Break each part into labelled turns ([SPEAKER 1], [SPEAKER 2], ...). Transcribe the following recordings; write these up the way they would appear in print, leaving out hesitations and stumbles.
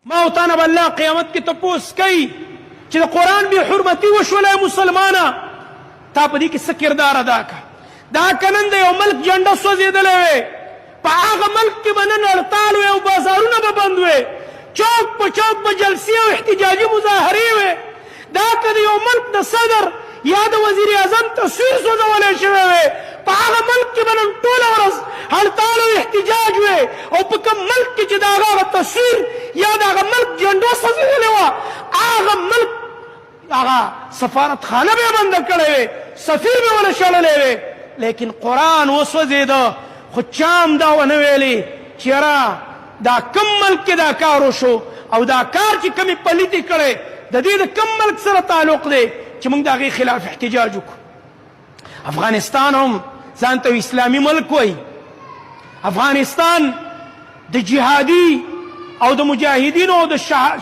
[SPEAKER 1] ما او تانا بالله قیامت کې تپوس کوي چې د قرآن بې حرمتي وشوله مسلمانه تا په دې کې څه کردار ادا کړه. دا که نن د یو ملک جنډه سوځېدلی وې په هغه ملک کې به نن هړتال وې او بازارونه به بند وې، چوک په چوک به جلسې او احتجاجي مظاهرې وې. دا که د یو ملک د صدر یا د وزیر اعظم تصویر سوځولی شوی وې په هغه ملک کې به نن ټوله ورځ هړتال او احتجاج وې، او په کوم ملک کې چې د هغه تصویر یا د هغه ملک جنډه سوځېدلې وه هغه ملک هغه سفارت خانه به بنده کړی وې، سفیر به ونه شړلی وې. لیکن قرآن وسوځېده خو چا هم دا ونه ویلې چې یاره دا کم ملک کې دا کار وشو او دا کار چې کمې پلیتې کړی د دې د کم ملک سره تعلق دی چې موږ د هغې خلاف احتجاج وکړو. افغانستان هم ځان ته اسلامي ملک وایي. افغانستان د جهادي او د مجاهدینو او د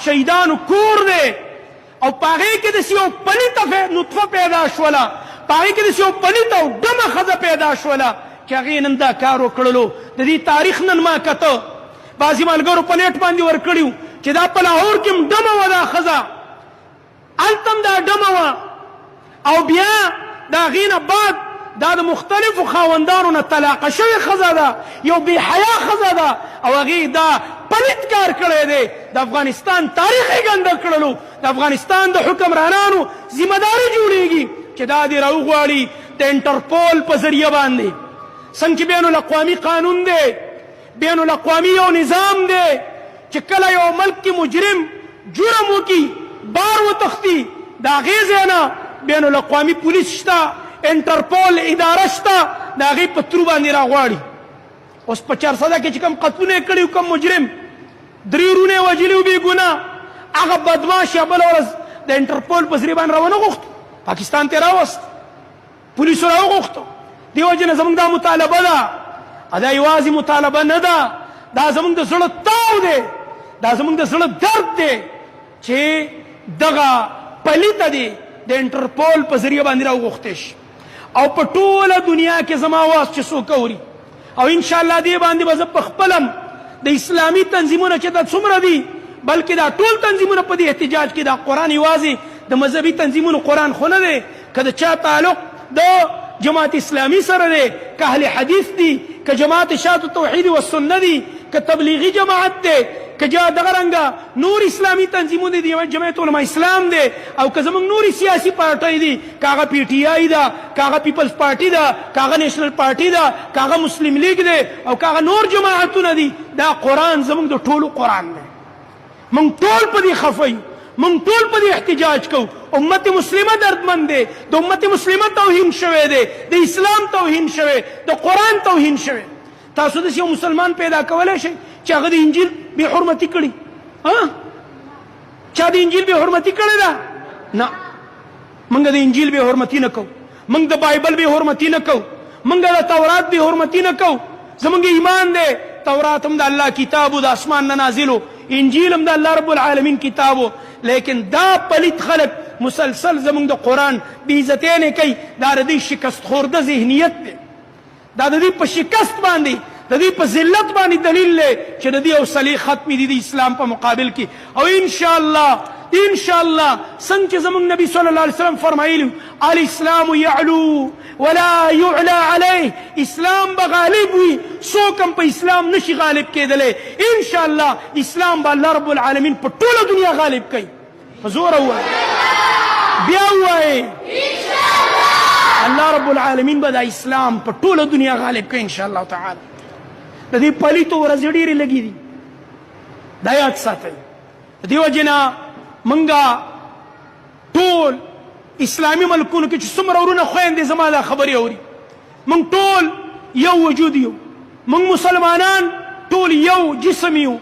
[SPEAKER 1] شهیدانو کور دی او په هغې کې داسې یو پلیته نطفه پیدا شوله، په هغې کې داسې یو پلیته او ډمه ښځه پیدا شوله چې هغې نن دا کار وکړلو. د دې تاریخ نن ما کته بعضې ملګرو په نیټ باندې ورکړي وو چې دا په لاهور کې هم ډمه وه دا ښځه، هلته هم دا ډمه وه او بیا د هغې نه بعد دا د مختلفو خاوندانو نه طلاقه شوې ښځه ده، یو بې حیا ښځه ده او هغې دا پلیت کار کړی دی. د افغانستان تاریخ یې ګنده کړلو. د افغانستان د حکمرانانو ذمه داري جوړېږي چې دا دې راوغواړي د انټرپول په ذریعه باندې. څنګه چې بین الاقوامي قانون دی، بین الاقوامي یو نظام دی چې کله یو ملک کې مجرم جرم وکړي بار وتښتي د هغې ځای نه بین الاقوامي پولیس شته، انټرپول اداره شته، د هغې په ترو باندې راغواړي. اوس په 400 کې چې کوم قتلونه یې کړي کوم مجرم 3 رونه یې وژلي و بې ګناه، هغه بدماش یا بله ورځ د انټرپول په ذریعه باندې راونه غوښتو، پاکستان ته یې راوست، پولیسو راوغوښتو. دې وجې نه زموږ دا مطالبه ده، دا یوازې مطالبه نه ده، دا زموږ د زړه تاو دی، دا زموږ د زړه درد دی چې دغه پلیته دی د انټرپول په ذریعه باندې راوغوښتی شي. او په ټوله دنیا کې زما واس چې څوک اوري او انشاءالله دې باندې به زه په خپلم د اسلامي تنظیمونه چې دا څومره دي بلکې دا ټول تنظیمونه په دې احتجاج کې دا قرآن یوازې د مذهبي تنظیمونو قرآن خو نه دی، که د چا تعلق د جماعت اسلامي سره دی، که اهل حدیث دي، که جماعت اشاعة التوحید والسنه دي، که تبلیغي جماعت دی، که دغه رنګه نور اسلامي تنظیمونه دي، جمعیت علماء اسلام دی، او که زموږ نورې سیاسي پارټۍ دي، که هغه پی ټي آی ده، که هغه پیپلز پارټي ده، که هغه نیشنل پارټي ده، که هغه مسلم لیگ دی، او که هغه نور جماعتونه دي، دا قرآن زموږ د ټولو قرآن دی. موږ ټول په دې خفه یو، موږ ټول په دې احتجاج کوو. امت مسلمه دردمند دی، د امت مسلمه توهین شوی دی، د اسلام توهین شوی، د قرآن توهین شوی. تاسو داسې یو مسلمان پیدا کولی شئ چې هغه د انجیل بې حرمتي کړي؟ چا د انجیل بې حرمتي کړې ده؟ نه، موږ د انجیل بې حرمتي نه کوو، موږ د بایبل بې حرمتي نه کوو، موږ د تورات بې حرمتي نه کوو. زموږ ایمان دی تورات هم د الله کتاب و د اسمان نه نازل و، انجیل هم د الله رب العالمین کتاب و. لیکن دا پلیت خلق مسلسل زموږ د قرآن بې عزتیانې کوي. دا د دوی شکست خورده ذهنیت دی، دا د دوی په شکست باندې د دې په ذلت باندې دلیل دی چې د دې حوصلې ختمې دي د اسلام په مقابل کې. او انشاءالله څنګه چې زموږ نبی صلی الله علیه وسلم فرمایلي الاسلام یعلو ولا یعلى علیه، اسلام به غالب وي، څوک هم په اسلام نشي غالب کېدلی. انشاءالله اسلام به الله رب العالمین په ټوله دنیا غالب کوي. په زوره ووایئ، بیا ووایئ الله رب العالمین به دا اسلام په ټوله دنیا غالب کوي انشاءالله تعالی. د دې پلیتو ورځې ډېرې لګې دي، دا یاد ساتئ. د دې وجې نه موږ ټول اسلامي ملکونو کې چې څومره ورونه خویندې زما دا خبرې اوري، موږ ټول یو وجود یو، موږ مسلمانان ټول یو جسم یو،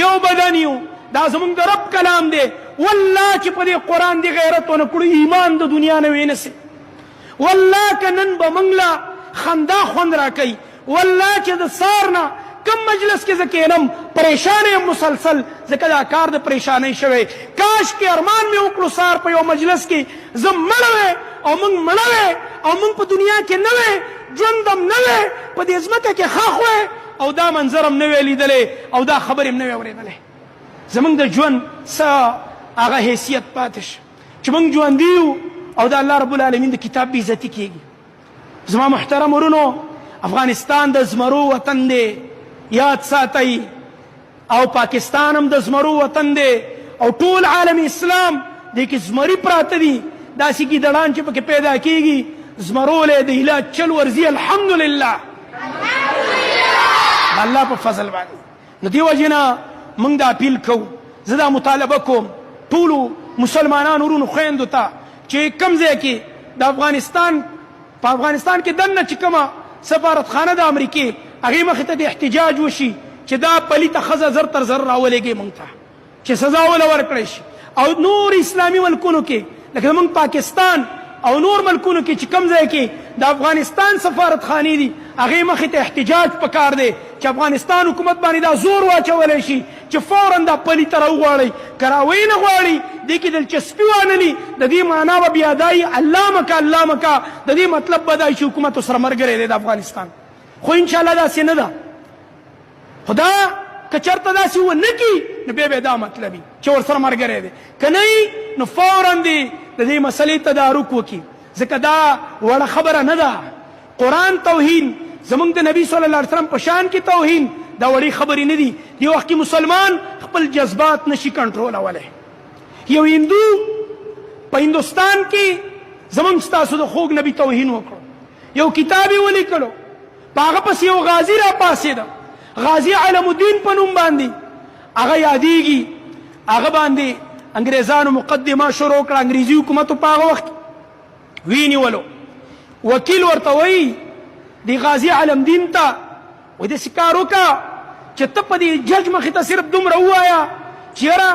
[SPEAKER 1] یو بدن یو. دا زموږ د رب کلام دی. والله چې په دې قرآن دې غیرت ونه کړو ایمان د دنیا نه وینسي. والله که نن به موږ له خندا خوند راکوي، والله چې د سار نه کم مجلس کې زه کېنم پریشان یم مسلسل، ځکه دا کار د پریشانۍ شوی. کاش کې ارمان مې وکړو سار په یو مجلس کې زه مړه وی او موږ مړه وی او موږ په دنیا کې نه وی، ژوند هم نه وی، په دې ځمکه کې ښخ وی او دا منظر هم نه وی لیدلی او دا خبرې هم نه وی اورېدلی. زمونږ د ژوند څه هغه حیثیت پاتې شي چې موږ ژوندي یو او د الله رب العالمین د کتاب بې عزتي کېږي. زما محترم ورونو، افغانستان د زمرو وطن دی، یاد ساتئ، او پاکستان هم د زمرو وطن دی، او ټول عالم اسلام دې کې زمري پراته دي. داسې ګیدړان چې پکې پیدا کېږي، زمرولی د علاج چل ورځي. الحمدلله الله په فضل باندې. نو دې وجې نه موږ دا اپیل کوو، زه دا مطالبه کوم ټولو مسلمانانو ورونو خویندو ته چې کوم ځای کې د افغانستان په افغانستان کې دننه چې کومه سفارتخانه د امریکې هغې مخې ته د احتجاج وشي چې دا پلیته ښځه زر تر زر راولېږي موږ ته چې سزا وله ورکړی شي. او نور اسلامي ملکونو کې لکه زموږ پاکستان او نور ملکونو کې چې کوم ځای کې د افغانستان سفارتخانې دي هغې مخې ته احتجاج پکار دی چې افغانستان حکومت باندې دا زور واچولی شي چې فورا دا پلیته راوغواړئ. که راویې نه غواړي دې کې دلچسپي وانلي، د دې معنا به بیا دایي الله مکه الله مکه، د دې مطلب به دای چې حکومت ورسره ملګری دی د افغانستان. خو انشاءالله داسې نه ده. خو دا که چېرته داسې ونه کړي نو بیا دا مطلب وي چې ورسره ملګری دی، که نه نو فورا دې د دې مسلې تدارک وکړي، ځکه دا وړه خبره نه ده. قرآن توهین، زمونږ د نبی صلی الله علیه وسلم په شان کې توهین، دا وړې خبرې نه دي. دې وخت کې مسلمان خپل جذبات نشي کنټرولولی. یو هندو په هندوستان کې زمونږ ستاسو د خوږ نبي توهین وکړو، یو کتاب یې ولیکلو، په هغه پسې یو غازي را پاڅېده، غازي علم الدین په نوم باندې هغه یادېږي. هغه باندې انګریزانو مقدمه شروع کړه، انګریزي حکومتو په هغه وخت وینیولو. وکیل ورته وایي دی غازي علم دین ته وایي داسې کار وکړه چې ته په دې جج مخې ته صرف دومره ووایه چې یاره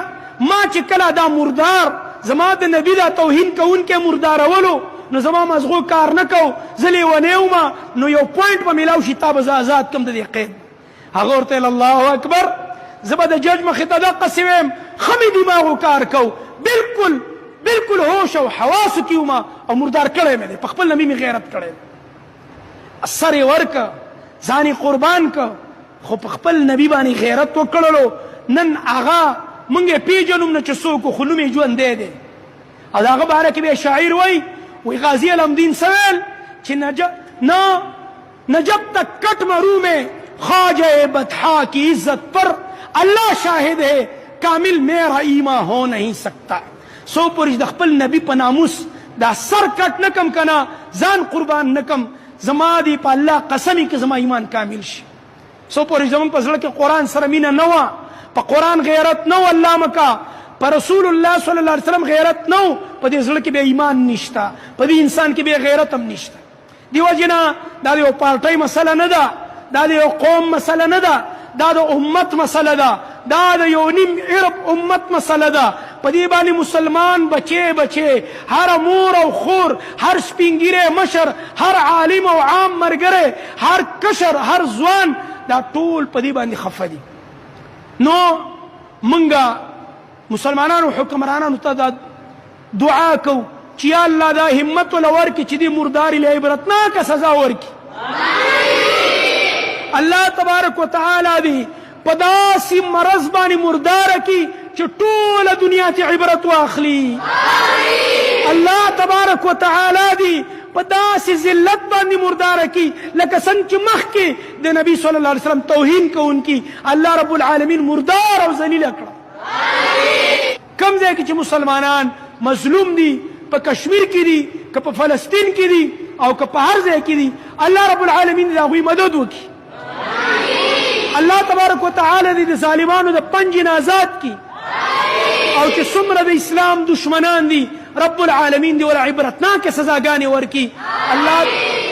[SPEAKER 1] ما چې کله دا مردار زما د نبي دا توهین کوونکی مردارولو نو زما مزغو کار نه کو، زه لیونی ومه، نو یو پوینټ به میلاو شي تا به زه آزاد کړم د دې قید. هغه ورته ویل الله اکبر، زه به د جج مخې ته دقسې ویم، ښه مې دماغو کار کو، بالکل هوش او حواسو کې ومه او مردار کړی مې دی، په خپل نبي مې غیرت کړی، سر یې ورکه، ځان یې قربان که، خو په خپل نبي باندې غیرت وکړلو. نن هغه موږ یې پیژنو نه چې څوک خو نوم یې ژوندی دی. او د هغه باره کې بیا شاعر وایي غازی علمدین सँ ویل چې न जब तक कट मरू में ख्वाजा बतहा की इज्जत पर अल्लाह शाहिद है कामिल मेरा ईमान हो नहीं सकता. सो پورې د خپل نبی په ناموس دا سر کټ نکم کنه، ځان قربان نکم، زما دی په الله قسمی که زما ایمان کامل شي. سو پورې زمون په زړه کې قرآن سره مینه نه وه، په قرآن غیرت نه و الله مکه، په رسول الله صلی الله علیه وسلم غیرت نه و، په دې زړه کې بیا ایمان نشته، په دې انسان کې بیا غیرت هم نشته. دې وجې نه دا د یو پارټۍ مسله نه ده، دا د یو قوم مسله نه ده، دا د امت مسله ده، دا د یو نیم عرب امت مسله ده. په دې باندې مسلمان بچې هر مور او خور، هر سپینګیری مشر، هر عالم او عام مرګری، هر کشر، هر ځوان، دا ټول په دې باندې خفه دي. نو منګه مسلمانانو حکمرانانو ته دا دعا کو چې یا الله دا همت ولا ورکړي چې دې مرداري له عبرتناکه سزا ورکړي. الله تبارک وتعالی دې په داسې مرض باندې مرداره کړي چې ټوله دنیا ته عبرت واخلي. الله تبارک وتعالی دې په داسې ذلت باندې مرداره کړي لکه څنګه چې مخکې د نبي صلی الله علیه وسلم توهین کوونکي الله رب العالمین مردار او ذلیله کړه. کم ځای کې چې مسلمانان مظلوم دي، په کشمیر کې دي، که په فلسطین کې دي، او که په هر ځای کې دي، الله رب العالمین د هغوی مدد وکړي. الله تبارک وتعالی دې د ظالمانو د پنجې نه آزاد کړي، او چې څومره د اسلام دشمنان دي رب العالمین دې ورته عبرتناکې سزاګانې ورکړي.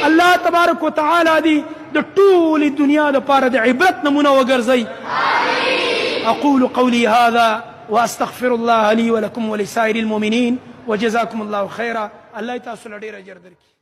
[SPEAKER 1] الله تبارک وتعالی دې د ټولې دنیا دپاره د عبرت نمونه وګرځوي. أقول قولي هذا وأستغفر الله لي ولكم ولسائر المؤمنين وجزاكم الله خيرا. الله تاسو له ډېر اجر درکړي.